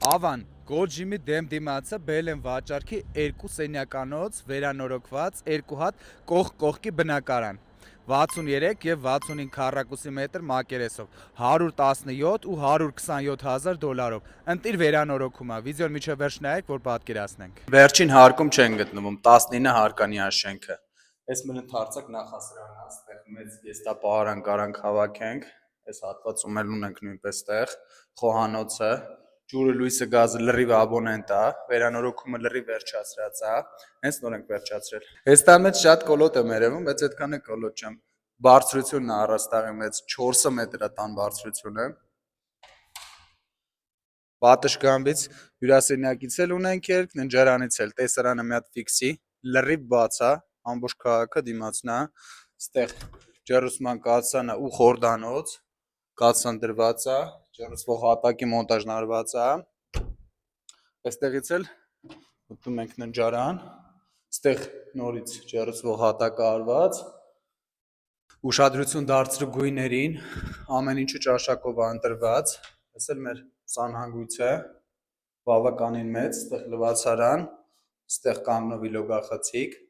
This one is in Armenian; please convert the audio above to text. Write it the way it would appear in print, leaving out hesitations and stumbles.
Ավան Գոջիմի դեմ դիմացը բերել են վաճառքի 2 սենյականոց վերանորոգված 2 հատ կողքի բնակարան 63 եւ 65 քառակուսի մետր մակերեսով 117 ու 127 հազար դոլարով ընտիր վերանորոգումա վիդեոն միջև վերջ նայեք որ պատկերացնենք վերջին հարկում չեն գտնվում 19 հարկանյա շենքը այս մեր ընդարձակ նախասրանն է այստեղ մեծ գեստապահարան կարանք հավաքենք այս հատվածում էլ ունենք նույնպես տեղ խոհանոցը ջուրը լույսը գազը լրիվ աբոնենտ է, վերանորոգումը լրիվ վերջացրած է, հենց նոր ենք վերջացրել։ Այստեղ մեծ շատ կոլոտ եմ երևում, բայց այդքան է կոլոտ չեմ։ Բարձրությունն է առաստաղի մեծ 4 մետր է տան բարձրությունը։ Պատշգամբից հյուրասենյակից էլ ունենք երկ, ննջարանից էլ, տեսարանը մի հատ ֆիքսի, լրիվ բաց է, ամբողջ քաղաքը դիմացն է, այստեղ ջեռուցման կաթսանը ու խորդանոց, կաթսան դրված է, ջեռուցվող հատակի մոնտաժն արված է, այստեղից էլ մտնում ենք ննջարան, այստեղ նորից ջեռուցվող հատակը արված, ուշադրություն դարձրու գույներին, ամեն ինչը ճաշակով է ընտրված, այս էլ մեր սանհանգույցը, բավականին մեծ, այստեղ լվացարան, այստեղ կանգնող իլոգախցիկ,